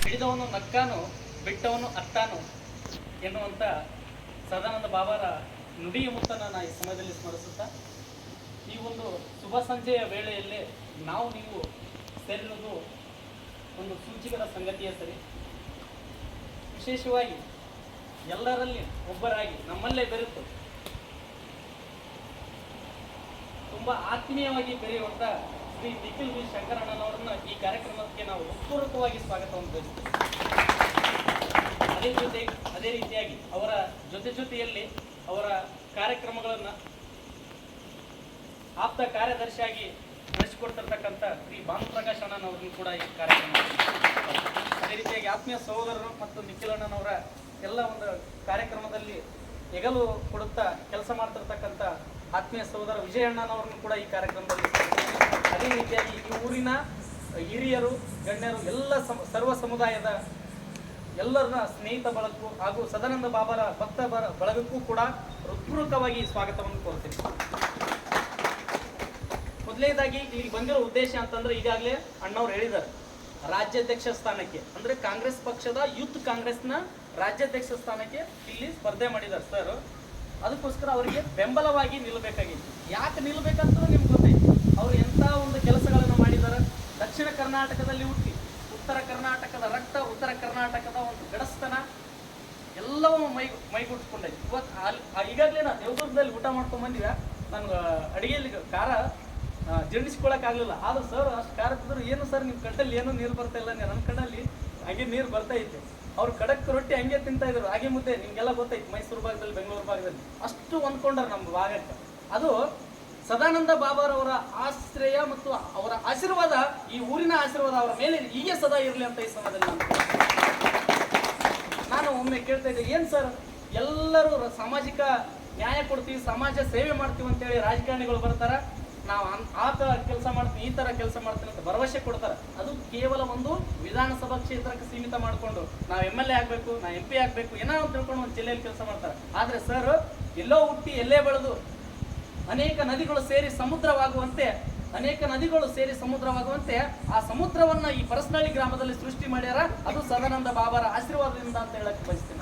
ಹಿಡಿದವನು ನಕ್ಕಾನು ಬಿಟ್ಟವನು ಅತ್ತಾನು ಎನ್ನುವಂಥ ಸದಾನಂದ ಬಾಬಾರ ನುಡಿಯ ಮುತ್ತನ್ನು ಈ ಸಮಯದಲ್ಲಿ ಸ್ಮರಿಸುತ್ತಾ ಈ ಒಂದು ಶುಭ ಸಂಜೆಯ ವೇಳೆಯಲ್ಲೇ ನಾವು ನೀವು ಸೇರಿರುವುದು ಒಂದು ಸೂಚಿಕದ ಸಂಗತಿಯೇ ಸರಿ. ವಿಶೇಷವಾಗಿ ಎಲ್ಲರಲ್ಲಿ ಒಬ್ಬರಾಗಿ ನಮ್ಮಲ್ಲೇ ಬೆರೆತು ತುಂಬ ಆತ್ಮೀಯವಾಗಿ ಬೆರೆಯುವಂಥ ಶ್ರೀ ನಿಖಿಲ್ ವಿ ಶಂಕರಣ್ಣನವರನ್ನ ಈ ಕಾರ್ಯಕ್ರಮಕ್ಕೆ ನಾವು ಹೃತ್ಪೂರ್ವಕವಾಗಿ ಸ್ವಾಗತವನ್ನು ಬಯಸುತ್ತೇವೆ. ಅದೇ ರೀತಿಯಾಗಿ ಅವರ ಜೊತೆಯಲ್ಲಿ ಅವರ ಕಾರ್ಯಕ್ರಮಗಳನ್ನು ಆಪ್ತ ಕಾರ್ಯದರ್ಶಿಯಾಗಿ ನಡೆಸಿಕೊಡ್ತಿರ್ತಕ್ಕಂಥ ಶ್ರೀ ಭಾನುಪ್ರಕಾಶ್ ಅಣ್ಣನವರನ್ನು ಕೂಡ ಈ ಕಾರ್ಯಕ್ರಮ, ಅದೇ ರೀತಿಯಾಗಿ ಆತ್ಮೀಯ ಸಹೋದರರು ಮತ್ತು ನಿಖಿಲ್ ಅಣ್ಣನವರ ಎಲ್ಲ ಒಂದು ಕಾರ್ಯಕ್ರಮದಲ್ಲಿ ಹೆಗಲು ಕೊಡುತ್ತಾ ಕೆಲಸ ಮಾಡ್ತಿರ್ತಕ್ಕಂಥ ಆತ್ಮೀಯ ಸಹೋದರ ವಿಜಯ ಅಣ್ಣನವರನ್ನು ಕೂಡ ಈ ಕಾರ್ಯಕ್ರಮದಲ್ಲಿ, ಅದೇ ರೀತಿಯಾಗಿ ಈ ಊರಿನ ಹಿರಿಯರು ಗಣ್ಯರು ಎಲ್ಲ ಸರ್ವ ಸಮುದಾಯದ ಎಲ್ಲರನ್ನ ಸ್ನೇಹಿತ ಬಳಗಕ್ಕೂ ಹಾಗೂ ಸದಾನಂದ ಬಾಬಾರ ಭಕ್ತ ಬಳಗಕ್ಕೂ ಕೂಡ ಹೃತ್ಪೂರ್ವಕವಾಗಿ ಸ್ವಾಗತವನ್ನು ಕೋರ್ತೀನಿ. ಮೊದಲನೇದಾಗಿ ಇಲ್ಲಿ ಬಂದಿರೋ ಉದ್ದೇಶ ಅಂತಂದ್ರೆ ಈಗಾಗಲೇ ಅಣ್ಣವ್ರು ಹೇಳಿದ್ದಾರೆ, ರಾಜ್ಯಾಧ್ಯಕ್ಷ ಸ್ಥಾನಕ್ಕೆ ಅಂದ್ರೆ ಕಾಂಗ್ರೆಸ್ ಪಕ್ಷದ ಯೂತ್ ಕಾಂಗ್ರೆಸ್ನ ರಾಜ್ಯಾಧ್ಯಕ್ಷ ಸ್ಥಾನಕ್ಕೆ ಇಲ್ಲಿ ಸ್ಪರ್ಧೆ ಮಾಡಿದ್ದಾರೆ ಸರ್. ಅದಕ್ಕೋಸ್ಕರ ಅವರಿಗೆ ಬೆಂಬಲವಾಗಿ ನಿಲ್ಲಬೇಕಾಗಿತ್ತು. ಯಾಕೆ ನಿಲ್ಲಬೇಕಂತ ನಿಮ್ಗೆ ಗೊತ್ತೈತಿ, ಅವ್ರು ಎಂಥ ಒಂದು ಕೆಲಸಗಳನ್ನು ಮಾಡಿದ್ದಾರೆ. ದಕ್ಷಿಣ ಕರ್ನಾಟಕದಲ್ಲಿ ಹುಟ್ಟಿ ಉತ್ತರ ಕರ್ನಾಟಕದ ರಕ್ತ, ಉತ್ತರ ಕರ್ನಾಟಕದ ಒಂದು ಗಡಸ್ತನ ಎಲ್ಲವೂ ಮೈಗೂಡಿಸ್ಕೊಂಡೈತಿ. ಇವತ್ತು ಈಗಾಗಲೇ ನಾನು ದೇವದುರ್ಗದಲ್ಲಿ ಊಟ ಮಾಡ್ಕೊಂಡ್ ಬಂದಿವ, ನನ್ಗೆ ಅಡುಗೆಯಲ್ಲಿ ಖಾರ ಜೀರ್ಣಿಸ್ಕೊಳಕ್ಕಾಗಲಿಲ್ಲ. ಆದ್ರೆ ಸರ್ ಅಷ್ಟು ಖಾರ ತಿಂದ್ರು, ಏನು ಸರ್ ನಿಮ್ಮ ಕಣ್ಣಲ್ಲಿ ಏನೂ ನೀರು ಬರ್ತಾ ಇಲ್ಲ, ನನ್ನ ಕಣ್ಣಲ್ಲಿ ಹಂಗೆ ನೀರು ಬರ್ತಾ ಇತ್ತು. ಅವ್ರು ಖಡಕ್ ರೊಟ್ಟಿ ಹಂಗೆ ತಿಂತಾ ಇದ್ರು, ಹಾಗೆ ಮುದ್ದೆ. ನಿಮ್ಗೆಲ್ಲ ಗೊತ್ತೈತಿ ಮೈಸೂರು ಭಾಗದಲ್ಲಿ, ಬೆಂಗಳೂರು ಭಾಗದಲ್ಲಿ ಅಷ್ಟು ಹೊಂದ್ಕೊಂಡ್ರ ನಮ್ಮ ಭಾಗಕ್ಕೆ. ಅದು ಸದಾನಂದ ಬಾಬಾರವರ ಆಶ್ರಯ ಮತ್ತು ಅವರ ಆಶೀರ್ವಾದ, ಈ ಊರಿನ ಆಶೀರ್ವಾದ ಅವರ ಮೇಲೆ ಹೀಗೆ ಸದಾ ಇರಲಿ ಅಂತ ಈ ಸಮಯದಲ್ಲಿ ನಾನು ಒಮ್ಮೆ ಕೇಳ್ತಾ ಇದ್ದೆ, ಏನು ಸರ್ ಎಲ್ಲರೂ ಸಾಮಾಜಿಕ ನ್ಯಾಯ ಕೊಡ್ತೀವಿ, ಸಮಾಜ ಸೇವೆ ಮಾಡ್ತೀವಿ ಅಂತೇಳಿ ರಾಜಕಾರಣಿಗಳು ಬರ್ತಾರ, ನಾವು ಆ ಥರ ಕೆಲಸ ಮಾಡ್ತೀವಿ, ಈ ಥರ ಕೆಲಸ ಮಾಡ್ತೀವಿ ಅಂತ ಭರವಸೆ ಕೊಡ್ತಾರೆ. ಅದು ಕೇವಲ ಒಂದು ವಿಧಾನಸಭಾ ಕ್ಷೇತ್ರಕ್ಕೆ ಸೀಮಿತ ಮಾಡಿಕೊಂಡು ನಾವು MLA ಆಗಬೇಕು, ನಾವು MP ಆಗಬೇಕು ಏನೋ ಅಂತ ತಿಳ್ಕೊಂಡು ಒಂದು ಜಿಲ್ಲೆಯಲ್ಲಿ ಕೆಲಸ ಮಾಡ್ತಾರೆ. ಆದರೆ ಸರ್ ಎಲ್ಲೋ ಹುಟ್ಟಿ ಎಲ್ಲೇ ಬೆಳೆದು ಅನೇಕ ನದಿಗಳು ಸೇರಿ ಸಮುದ್ರವಾಗುವಂತೆ ಆ ಸಮುದ್ರವನ್ನ ಈ ಪರಸನಹಳ್ಳಿ ಗ್ರಾಮದಲ್ಲಿ ಸೃಷ್ಟಿ ಮಾಡ್ಯಾರ. ಅದು ಸದಾನಂದ ಬಾಬಾರ ಆಶೀರ್ವಾದದಿಂದ ಅಂತ ಹೇಳಕ್ ಬಯಸ್ತೀನಿ.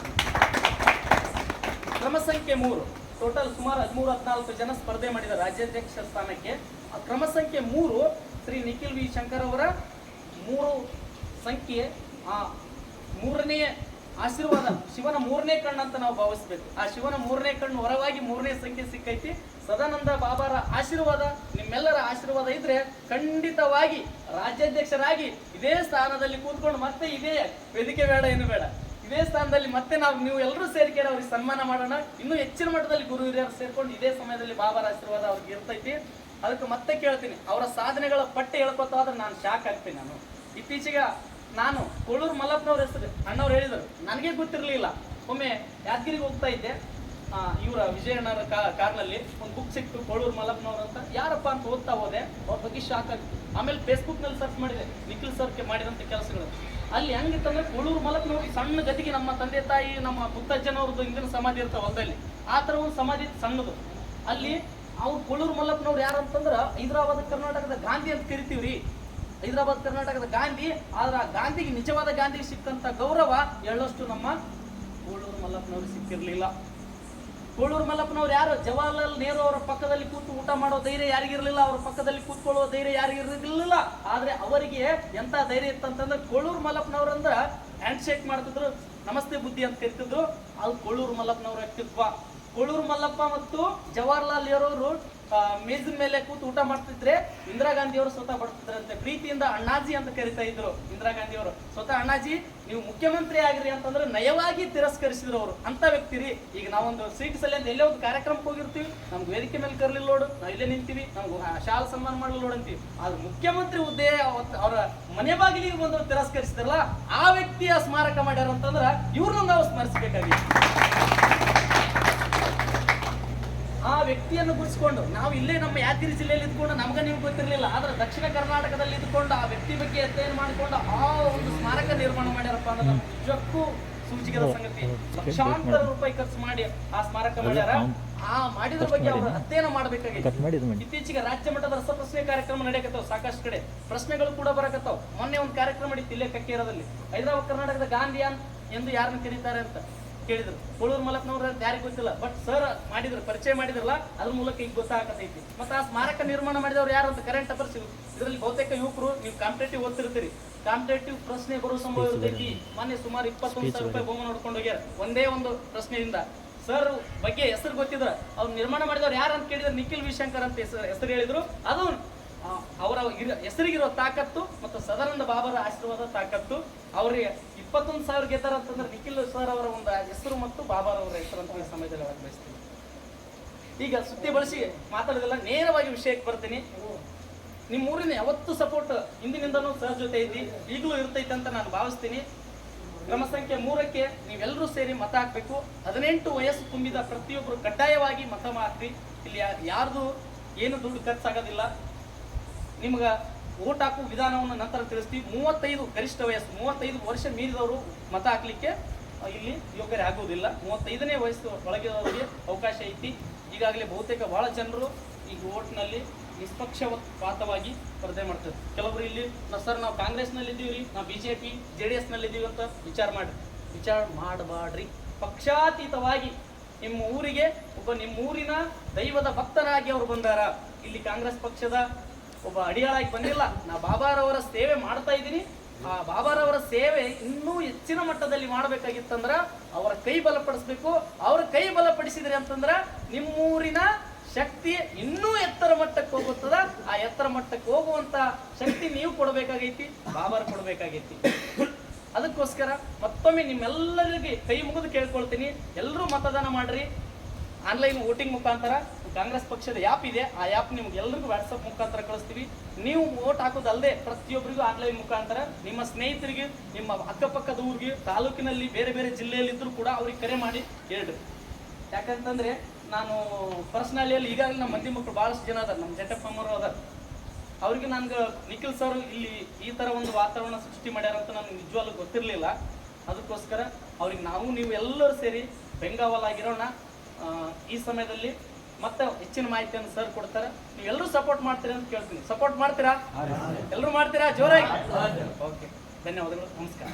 ಕ್ರಮ ಸಂಖ್ಯೆ 3, ಟೋಟಲ್ ಸುಮಾರು 13-14 ಜನ ಸ್ಪರ್ಧೆ ಮಾಡಿದ್ದಾರೆ ರಾಜ್ಯಾಧ್ಯಕ್ಷ ಸ್ಥಾನಕ್ಕೆ. ಕ್ರಮ ಸಂಖ್ಯೆ 3 ಶ್ರೀ ನಿಖಿಲ್ ವಿ ಶಂಕರ್ ಅವರ 3 ಸಂಖ್ಯೆ, ಆ 3ನೇ ಆಶೀರ್ವಾದ, ಶಿವನ 3ನೇ ಕಣ್ಣು ಅಂತ ನಾವು ಭಾವಿಸ್ಬೇಕು. ಆ ಶಿವನ 3ನೇ ಕಣ್ಣು ಹೊರವಾಗಿ 3ನೇ ಸಂಖ್ಯೆ ಸಿಕ್ಕೈತಿ. ಸದಾನಂದ ಬಾಬಾರ ಆಶೀರ್ವಾದ, ನಿಮ್ಮೆಲ್ಲರ ಆಶೀರ್ವಾದ ಇದ್ರೆ ಖಂಡಿತವಾಗಿ ರಾಜ್ಯಾಧ್ಯಕ್ಷರಾಗಿ ಇದೇ ಸ್ಥಾನದಲ್ಲಿ ಕೂತ್ಕೊಂಡು ಮತ್ತೆ ಇದೇ ವೇದಿಕೆ ಬೇಡ ಏನು ಬೇಡ, ಇದೇ ಸ್ಥಾನದಲ್ಲಿ ಮತ್ತೆ ನೀವು ಎಲ್ಲರೂ ಸೇರಿಕೆರೆ ಅವ್ರಿಗೆ ಸನ್ಮಾನ ಮಾಡೋಣ. ಇನ್ನೂ ಹೆಚ್ಚಿನ ಮಟ್ಟದಲ್ಲಿ ಗುರು ಹಿರಿಯರು ಸೇರ್ಕೊಂಡು ಇದೇ ಸಮಯದಲ್ಲಿ ಬಾಬಾರ ಆಶೀರ್ವಾದ ಅವ್ರಿಗೆ ಇರ್ತೈತಿ. ಅದಕ್ಕೆ ಮತ್ತೆ ಕೇಳ್ತೀನಿ, ಅವರ ಸಾಧನೆಗಳ ಪಟ್ಟಿ ಹೇಳ್ಕೊತಾದ್ರೆ ನಾನು ಶಾಕ್ ಆಗ್ತೀನಿ. ನಾನು ಇತ್ತೀಚೆಗೆ ನಾನು ಕೋಳೂರು ಮಲ್ಲಪ್ಪನವ್ರ ಹೆಸರು ಅಣ್ಣವ್ರು ಹೇಳಿದರು, ನನಗೆ ಗೊತ್ತಿರಲಿಲ್ಲ. ಒಮ್ಮೆ ಯಾದಗಿರಿಗೆ ಹೋಗ್ತಾ ಇದ್ದೆ, ಇವರ ವಿಜಯಣ್ಣರ ಕಾರ್ನಲ್ಲಿ ಒಂದು ಬುಕ್ ಸಿಕ್ತು, ಕೋಳೂರು ಮಲ್ಲಪ್ಪನವ್ರು ಅಂತ. ಯಾರಪ್ಪ ಅಂತ ಓದ್ತಾ ಹೋದೆ, ಅವ್ರ ಬಗ್ಗೆ ಶಾಕ್ ಆಗ್ತಿತ್ತು. ಆಮೇಲೆ ಫೇಸ್ಬುಕ್ನಲ್ಲಿ ಸರ್ಚ್ ಮಾಡಿದೆ ನಿಖಿಲ್ ಸರ್ಗೆ ಮಾಡಿದಂಥ ಕೆಲಸಗಳು. ಅಲ್ಲಿ ಹೆಂಗಿತ್ತಂದ್ರೆ ಕೋಳೂರು ಮಲ್ಲಪ್ಪನವ್ರಿಗೆ ಸಣ್ಣ ಗತಿಗೆ ನಮ್ಮ ತಂದೆ ತಾಯಿ, ನಮ್ಮ ಮುತ್ತಜ್ಜನವ್ರದ್ದು ಹಿಂದಿನ ಸಮಾಧಿ ಇರ್ತಾವ ಹೊಲದಲ್ಲಿ, ಆ ಥರ ಒಂದು ಸಮಾಧಿ ಸಣ್ಣದು. ಅಲ್ಲಿ ಅವ್ರು ಕೋಳೂರು ಮಲ್ಲಪ್ಪನವ್ರು ಯಾರು ಅಂತಂದ್ರೆ ಹೈದರಾಬಾದ್ ಕರ್ನಾಟಕದ ಗಾಂಧಿ ಅಂತ ಕರಿತೀವ್ರಿ. ಹೈದರಾಬಾದ್ ಕರ್ನಾಟಕದ ಗಾಂಧಿ. ಆದ್ರೆ ಆ ಗಾಂಧಿಗೆ, ನಿಜವಾದ ಗಾಂಧಿಗೆ ಸಿಕ್ಕಂತ ಗೌರವ ಎಳ್ಳಷ್ಟು ನಮ್ಮ ಕೋಳೂರು ಮಲ್ಲಪ್ಪನವ್ರಿಗೆ ಸಿಕ್ಕಿರ್ಲಿಲ್ಲ. ಕೋಳೂರು ಮಲ್ಲಪ್ಪನವ್ರು ಯಾರು? ಜವಾಹರ್ಲಾಲ್ ನೆಹರು ಅವರ ಪಕ್ಕದಲ್ಲಿ ಕೂತು ಊಟ ಮಾಡೋ ಧೈರ್ಯ ಯಾರಿಗಿರ್ಲಿಲ್ಲ, ಅವ್ರ ಪಕ್ಕದಲ್ಲಿ ಕೂತ್ಕೊಳ್ಳೋ ಧೈರ್ಯ ಯಾರಿಗಿರ್ಲಿಲ್ಲ. ಆದ್ರೆ ಅವರಿಗೆ ಎಂತ ಧೈರ್ಯ ಇತ್ತಂತಂದ್ರೆ, ಕೋಳೂರು ಮಲ್ಲಪ್ಪನವ್ರು ಅಂದ್ರ ಹ್ಯಾಂಡ್ ಶೇಕ್ ಮಾಡ್ತಿದ್ರು, ನಮಸ್ತೆ ಬುದ್ಧಿ ಅಂತ ಕರಿತಿದ್ರು. ಅದು ಕೋಳೂರು ಮಲ್ಲಪ್ಪನವ್ರ ವ್ಯಕ್ತಿತ್ವ. ಕೋಳೂರು ಮಲ್ಲಪ್ಪ ಮತ್ತು ಜವಾಹರ್ಲಾಲ್ ನೆಹರು ಅವರು ಮೇಜಿನ ಮೇಲೆ ಕೂತು ಊಟ ಮಾಡ್ತಿದ್ರೆ ಇಂದಿರಾ ಗಾಂಧಿ ಅವರು ಸ್ವತಃ ಬಡ್ತಿದ್ರಂತೆ. ಪ್ರೀತಿಯಿಂದ ಅಣ್ಣಾಜಿ ಅಂತ ಕರಿತಾ ಇದ್ರು ಇಂದಿರಾ ಗಾಂಧಿ ಅವರು. ಸ್ವತಃ ಅಣ್ಣಾಜಿ ನೀವು ಮುಖ್ಯಮಂತ್ರಿ ಆಗ್ರಿ ಅಂತಂದ್ರೆ ನಯವಾಗಿ ತಿರಸ್ಕರಿಸಿದ್ರು ಅವರು. ಅಂತ ವ್ಯಕ್ತಿ ರೀ. ಈಗ ನಾವೊಂದು ಸೀಟ್ ಸಲ ಅಂತ ಎಲ್ಲೇ ಒಂದು ಕಾರ್ಯಕ್ರಮಕ್ಕೆ ಹೋಗಿರ್ತೀವಿ, ನಮ್ಗೆ ವೇದಿಕೆ ಮೇಲೆ ಕರ್ಲಿಲ್ಲ ನೋಡು, ನಾವು ಇಲ್ಲೇ ನಿಂತೀವಿ, ನಮ್ಗೆ ಶಾಲ ಸನ್ಮಾನ ಮಾಡಲು ನೋಡಂತೀವಿ. ಆದ್ರೆ ಮುಖ್ಯಮಂತ್ರಿ ಹುದ್ದೆ ಅವರ ಮನೆ ಬಾಗಿಲಿಗೆ ಬಂದು ತಿರಸ್ಕರಿಸಿದ್ರಲ್ಲ, ಆ ವ್ಯಕ್ತಿಯ ಸ್ಮಾರಕ ಮಾಡ್ಯಾರ ಅಂತಂದ್ರೆ ಇವ್ರನ್ನ ನಾವು ಸ್ಮರಿಸಬೇಕಾಗಿದೆ. ಆ ವ್ಯಕ್ತಿಯನ್ನು ಗುರುತಿಸಿಕೊಂಡು ನಾವು ಇಲ್ಲೇ ನಮ್ಮ ಯಾದಗಿರಿ ಜಿಲ್ಲೆಯಲ್ಲಿ ಇದ್ಕೊಂಡು ನಮ್ಗೆ ನೀವು ಗೊತ್ತಿರಲಿಲ್ಲ, ಆದ್ರೆ ದಕ್ಷಿಣ ಕರ್ನಾಟಕದಲ್ಲಿ ಇದ್ಕೊಂಡು ಆ ವ್ಯಕ್ತಿ ಬಗ್ಗೆ ಅಧ್ಯಯನ ಮಾಡಿಕೊಂಡು ಆ ಒಂದು ಸ್ಮಾರಕ ನಿರ್ಮಾಣ ಮಾಡ್ಯಾರಪ್ಪ ಅಂದ್ರೆ ನಿಜಕ್ಕೂ ಸೂಚಿಕದ ಸಂಗತಿ. ಲಕ್ಷಾಂತರ ರೂಪಾಯಿ ಖರ್ಚು ಮಾಡಿ ಆ ಸ್ಮಾರಕ ಮಾಡ್ಯಾರ. ಮಾಡಿದ್ರ ಬಗ್ಗೆ ಅವರು ಅಧ್ಯಯನ ಮಾಡಬೇಕಾಗಿದೆ. ಇತ್ತೀಚೆಗೆ ರಾಜ್ಯ ಮಟ್ಟದ ರಸಪ್ರಶ್ನೆ ಕಾರ್ಯಕ್ರಮ ನಡೆಯಕತ್ತಾವ, ಸಾಕಷ್ಟು ಕಡೆ ಪ್ರಶ್ನೆಗಳು ಕೂಡ ಬರಕತ್ತಾವ. ಮೊನ್ನೆ ಒಂದು ಕಾರ್ಯಕ್ರಮ ನಡೀತಿ ಇಲ್ಲೇ ಕಕ್ಕೇರದಲ್ಲಿ. ಹೈದರಾಬಾದ್ ಕರ್ನಾಟಕದ ಗಾಂಧಿಯಾನ್ ಎಂದು ಯಾರನ್ನ ಕರೀತಾರೆ ಅಂತ ಕೇಳಿದ್ರು. ಕೋಳೂರು ಮಲಕ್ನವ್ರ ಯಾರಿಗೂ ಗೊತ್ತಿಲ್ಲ, ಬಟ್ ಸರ್ ಮಾಡಿದ್ರು, ಪರಿಚಯ ಮಾಡಿದ್ರಲ್ಲ, ಅದ್ರ ಮೂಲಕ ಈಗ ಗೊತ್ತಾಗತೈತಿ. ಮತ್ತೆ ಆ ಸ್ಮಾರಕ ನಿರ್ಮಾಣ ಮಾಡಿದವ್ರು ಯಾರು ಅಂತ ಕರೆಂಟ್ ಅಫೇರ್ಸ್ ಇದರಲ್ಲಿ ಬಹುತೇಕ ಯುವಕರು ನೀವು ಕಾಂಪಿಟೇಟಿವ್ ಓದ್ತಿರ್ತೀರಿ, ಕಾಂಪಿಟೇಟಿವ್ ಪ್ರಶ್ನೆ ಬರೋ ಸಂಭವ ಇರ್ತೈತಿ. ಮೊನ್ನೆ ಸುಮಾರು 21,000 ರೂಪಾಯಿ ಬಹುಮಾನ ನೋಡ್ಕೊಂಡು ಹೋಗ್ಯಾರ ಒಂದೇ ಒಂದು ಪ್ರಶ್ನೆಯಿಂದ. ಸರ್ ಬಗ್ಗೆ ಹೆಸರು ಗೊತ್ತಿದ್ರ, ಅವ್ರು ನಿರ್ಮಾಣ ಮಾಡಿದವ್ರು ಯಾರು ಅಂತ ಕೇಳಿದ್ರೆ ನಿಖಿಲ್ ವಿ ಶಂಕರ್ ಅಂತ ಹೆಸರು ಹೇಳಿದ್ರು. ಅದು ಅವರ ಹೆಸರಿಗಿರೋ ತಾಕತ್ತು ಮತ್ತು ಸದಾನಂದ ಬಾಬರ ಆಶೀರ್ವಾದ ತಾಕತ್ತು. ಅವ್ರಿಗೆ 21,000 ಗೆದ್ದಾರ ಅಂತಂದ್ರೆ ನಿಖಿಲ್ ಸರ್ ಅವರ ಒಂದು ಹೆಸರು ಮತ್ತು ಬಾಬಾರ್ ಅವರ ಹೆಸರು ಅಂತ ಈ ಸಮಯದಲ್ಲಿ ಬಯಸ್ತೀನಿ. ಈಗ ಸುತ್ತಿ ಬಳಸಿ ಮಾತಾಡೋದಿಲ್ಲ, ನೇರವಾಗಿ ವಿಷಯಕ್ಕೆ ಬರ್ತೀನಿ. ನಿಮ್ಮ ಊರಿನ ಯಾವತ್ತು ಸಪೋರ್ಟ್ ಹಿಂದಿನಿಂದನೂ ಸರ್ ಜೊತೆ ಐತಿ, ಈಗಲೂ ಇರ್ತೈತೆ ಅಂತ ನಾನು ಭಾವಿಸ್ತೀನಿ. ಕ್ರಮ ಸಂಖ್ಯೆ 3ಕ್ಕೆ ನೀವೆಲ್ಲರೂ ಸೇರಿ ಮತ ಹಾಕಬೇಕು. 18 ವಯಸ್ಸು ತುಂಬಿದ ಪ್ರತಿಯೊಬ್ಬರು ಕಡ್ಡಾಯವಾಗಿ ಮತ ಹಾಕ್ರಿ. ಇಲ್ಲಿ ಯಾರ್ದು ಏನು ದುಡ್ಡು ಖರ್ಚಾಗೋದಿಲ್ಲ. ನಿಮ್ಗೆ ಓಟ್ ಹಾಕುವ ವಿಧಾನವನ್ನು ನಂತರ ತಿಳಿಸ್ತೀವಿ. 35 ಗರಿಷ್ಠ ವಯಸ್ಸು, 35 ವರ್ಷ ಮೀರಿದವರು ಮತ ಹಾಕ್ಲಿಕ್ಕೆ ಇಲ್ಲಿ ಯೋಗ್ಯರೇ ಆಗುವುದಿಲ್ಲ. 35ನೇ ವಯಸ್ಸು ಒಳಗಿರೋರಿಗೆ ಅವಕಾಶ ಐತಿ. ಈಗಾಗಲೇ ಬಹುತೇಕ ಬಹಳ ಜನರು ಈಗ ಓಟ್ನಲ್ಲಿ ನಿಷ್ಪಕ್ಷಪಾತವಾಗಿ ಸ್ಪರ್ಧೆ ಮಾಡ್ತಾರೆ. ಕೆಲವರು ಇಲ್ಲಿ ಸರ್ ನಾವು ಕಾಂಗ್ರೆಸ್ನಲ್ಲಿ ಇದ್ದೀವಿ, ನಾವು BJP JDS ನಲ್ಲಿ ಇದ್ದೀವಿ ಅಂತ ವಿಚಾರ ಮಾಡಬಾಡ್ರಿ. ಪಕ್ಷಾತೀತವಾಗಿ ನಿಮ್ಮ ಊರಿಗೆ ನಿಮ್ಮ ಊರಿನ ದೈವದ ಭಕ್ತರಾಗಿ ಅವರು ಬಂದಾರ. ಇಲ್ಲಿ ಕಾಂಗ್ರೆಸ್ ಪಕ್ಷದ ಒಬ್ಬ ಅಡಿಯಾಳಾಗಿ ಬಂದಿಲ್ಲ. ನಾ ಬಾಬಾರವರ ಸೇವೆ ಮಾಡ್ತಾ ಇದ್ದೀನಿ. ಆ ಬಾಬಾರವರ ಸೇವೆ ಇನ್ನೂ ಹೆಚ್ಚಿನ ಮಟ್ಟದಲ್ಲಿ ಮಾಡಬೇಕಾಗಿತ್ತಂದ್ರ ಅವರ ಕೈ ಬಲಪಡಿಸ್ಬೇಕು. ಅವ್ರ ಕೈ ಬಲಪಡಿಸಿದ್ರಿ ಅಂತಂದ್ರ ನಿಮ್ಮೂರಿನ ಶಕ್ತಿ ಇನ್ನೂ ಎತ್ತರ ಮಟ್ಟಕ್ಕೆ ಹೋಗುತ್ತದ. ಆ ಎತ್ತರ ಮಟ್ಟಕ್ಕೆ ಹೋಗುವಂತ ಶಕ್ತಿ ನೀವು ಕೊಡಬೇಕಾಗೈತಿ, ಬಾಬಾರ್ ಕೊಡಬೇಕಾಗೈತಿ. ಅದಕ್ಕೋಸ್ಕರ ಮತ್ತೊಮ್ಮೆ ನಿಮ್ಮೆಲ್ಲರಿಗೆ ಕೈ ಮುಗಿದು ಕೇಳ್ಕೊಳ್ತೀನಿ, ಎಲ್ಲರೂ ಮತದಾನ ಮಾಡ್ರಿ. ಆನ್ಲೈನ್ ವೋಟಿಂಗ್ ಮುಖಾಂತರ ಕಾಂಗ್ರೆಸ್ ಪಕ್ಷದ ಆ್ಯಪ್ ಇದೆ, ಆ ಆ್ಯಪ್ ನಿಮ್ಗೆ ಎಲ್ರಿಗೂ ವಾಟ್ಸಪ್ ಮುಖಾಂತರ ಕಳಿಸ್ತೀವಿ. ನೀವು ವೋಟ್ ಹಾಕೋದಲ್ಲದೆ ಪ್ರತಿಯೊಬ್ಬರಿಗೂ ಆನ್ಲೈನ್ ಮುಖಾಂತರ ನಿಮ್ಮ ಸ್ನೇಹಿತರಿಗೆ, ನಿಮ್ಮ ಅಕ್ಕಪಕ್ಕದ ಊರಿಗೆ, ತಾಲೂಕಿನಲ್ಲಿ ಬೇರೆ ಬೇರೆ ಜಿಲ್ಲೆಯಲ್ಲಿ ಇದ್ರೂ ಕೂಡ ಅವ್ರಿಗೆ ಕರೆ ಮಾಡಿ ಹೇಳ್ರಿ. ಯಾಕಂತಂದ್ರೆ ನಾನು ಪರ್ಸನಲಿಯಲ್ಲಿ ಈಗಾಗಲೇ ನಮ್ಮ ಮಂದಿ ಮಕ್ಕಳು ಭಾಳಷ್ಟು ಜನ ಅದಾರ, ನಮ್ಮ ಜಟಪ್ಪಮ್ಮರು ಅದಾರ. ಅವ್ರಿಗೆ ನನ್ಗೆ ನಿಖಿಲ್ ಸರ್ ಇಲ್ಲಿ ಈ ಥರ ಒಂದು ವಾತಾವರಣ ಸೃಷ್ಟಿ ಮಾಡ್ಯಾರ ಅಂತ ನನಗೆ ನಿಜವಾಗ್ಲೂ ಗೊತ್ತಿರಲಿಲ್ಲ. ಅದಕ್ಕೋಸ್ಕರ ಅವ್ರಿಗೆ ನೀವು ಎಲ್ಲರೂ ಸೇರಿ ಬೆಂಗಾವಲಾಗಿರೋಣ. ಈ ಸಮಯದಲ್ಲಿ ಮತ್ತೆ ಹೆಚ್ಚಿನ ಮಾಹಿತಿಯನ್ನು ಸರ್ ಕೊಡ್ತಾರೆ. ನೀವು ಎಲ್ಲರೂ ಸಪೋರ್ಟ್ ಮಾಡ್ತೀರಾ ಅಂತ ಕೇಳ್ತೀನಿ. ಸಪೋರ್ಟ್ ಮಾಡ್ತೀರಾ? ಎಲ್ಲರೂ ಮಾಡ್ತೀರಾ? ಜೋರಾಗಿ. ಓಕೆ, ಧನ್ಯವಾದಗಳು, ನಮಸ್ಕಾರ.